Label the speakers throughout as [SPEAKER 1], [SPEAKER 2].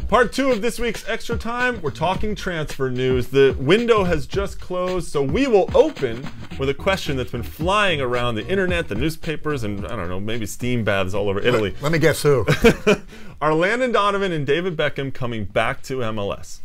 [SPEAKER 1] Part 2 of this week's Extra Time, we're talking transfer news. The window has just closed, so we will open with a question that's been flying around the internet, the newspapers, and I don't know, maybe steam baths all over Italy.
[SPEAKER 2] Let me guess who.
[SPEAKER 1] Are Landon, Donovan, and David Beckham coming back to MLS?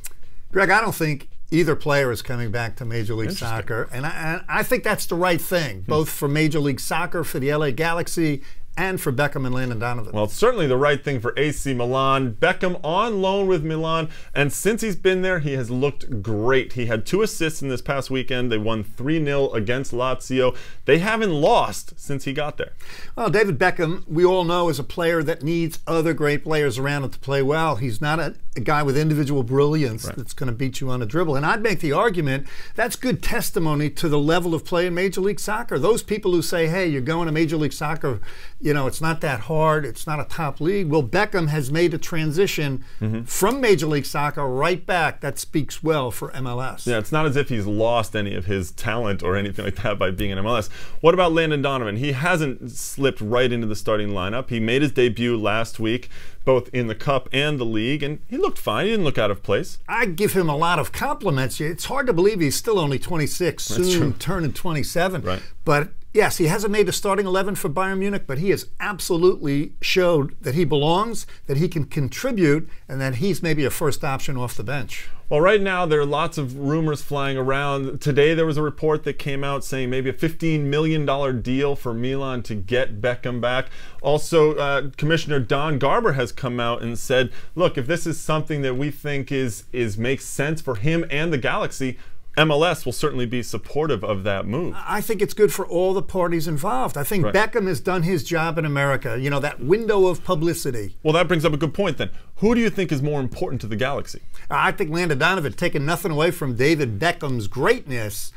[SPEAKER 2] Greg, I don't think either player is coming back to Major League Soccer, and I think that's the right thing, both for Major League Soccer, for the LA Galaxy, and for Beckham and Landon Donovan.
[SPEAKER 1] Well, it's certainly the right thing for AC Milan. Beckham on loan with Milan, and since he's been there, he has looked great. He had 2 assists in this past weekend. They won 3-0 against Lazio. They haven't lost since he got there.
[SPEAKER 2] Well, David Beckham, we all know, is a player that needs other great players around him to play well. He's not a guy with individual brilliance that's going to beat you on a dribble. And I'd make the argument that's good testimony to the level of play in Major League Soccer. Those people who say, hey, you're going to Major League Soccer, you know, it's not that hard, it's not a top league. Well, Beckham has made a transition from Major League Soccer right back. That speaks well for MLS.
[SPEAKER 1] Yeah, it's not as if he's lost any of his talent or anything like that by being in MLS. What about Landon Donovan? He hasn't slipped right into the starting lineup. He made his debut last week, both in the Cup and the League, and he looked fine. He didn't look out of place.
[SPEAKER 2] I give him a lot of compliments. It's hard to believe he's still only 26, soon turning 27.
[SPEAKER 1] Right.
[SPEAKER 2] But yes, he hasn't made a starting 11 for Bayern Munich, but he has absolutely showed that he belongs, that he can contribute, and that he's maybe a first option off the bench.
[SPEAKER 1] Well, right now there are lots of rumors flying around. Today there was a report that came out saying maybe a $15 million deal for Milan to get Beckham back. Also, Commissioner Don Garber has come out and said, look, if this is something that we think makes sense for him and the Galaxy, MLS will certainly be supportive of that move.
[SPEAKER 2] I think it's good for all the parties involved. I think Beckham has done his job in America. You know, that window of publicity.
[SPEAKER 1] Well, that brings up a good point then. Who do you think is more important to the Galaxy?
[SPEAKER 2] I think Landon Donovan, taking nothing away from David Beckham's greatness,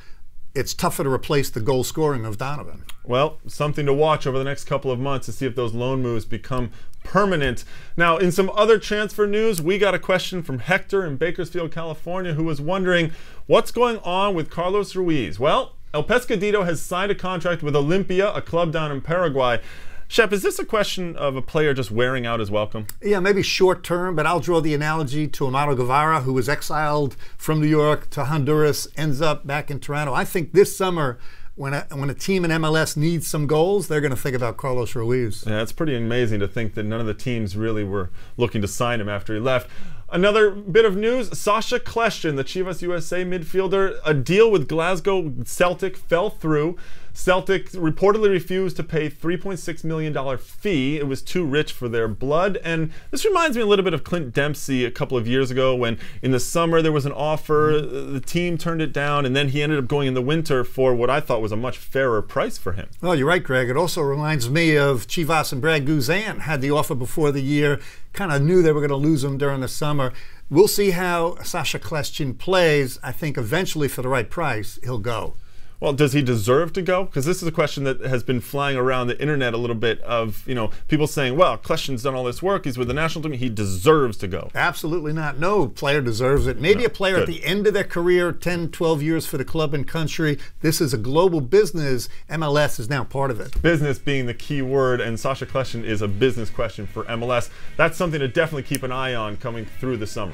[SPEAKER 2] it's tougher to replace the goal scoring of Donovan.
[SPEAKER 1] Well, something to watch over the next couple of months to see if those loan moves become permanent. Now, in some other transfer news, we got a question from Hector in Bakersfield, California, who was wondering what's going on with Carlos Ruiz. Well, El Pescadito has signed a contract with Olimpia, a club down in Paraguay. Shep, is this a question of a player just wearing out his welcome?
[SPEAKER 2] Yeah, maybe short term, but I'll draw the analogy to Amado Guevara, who was exiled from New York to Honduras, ends up back in Toronto. I think this summer, when a team in MLS needs some goals, they're going to think about Carlos Ruiz.
[SPEAKER 1] Yeah, it's pretty amazing to think that none of the teams really were looking to sign him after he left. Another bit of news, Sacha Kljestan, the Chivas USA midfielder, a deal with Glasgow Celtic fell through. Celtic reportedly refused to pay $3.6 million fee. It was too rich for their blood. And this reminds me a little bit of Clint Dempsey a couple of years ago when in the summer there was an offer, the team turned it down, and then he ended up going in the winter for what I thought was a much fairer price for him.
[SPEAKER 2] Well, you're right, Greg. It also reminds me of Chivas and Brad Guzan had the offer before the year, kind of knew they were going to lose him during the summer. We'll see how Sacha Kljestan plays. I think eventually for the right price, he'll go.
[SPEAKER 1] Well, does he deserve to go? Because this is a question that has been flying around the internet a little bit of, you know, people saying, well, Kljestan's done all this work, he's with the national team, he deserves to go.
[SPEAKER 2] Absolutely not. No player deserves it. Maybe a player at the end of their career, 10, 12 years for the club and country. This is a global business. MLS is now part of it.
[SPEAKER 1] Business being the key word, and Sacha Kljestan is a business question for MLS. That's something to definitely keep an eye on coming through the summer.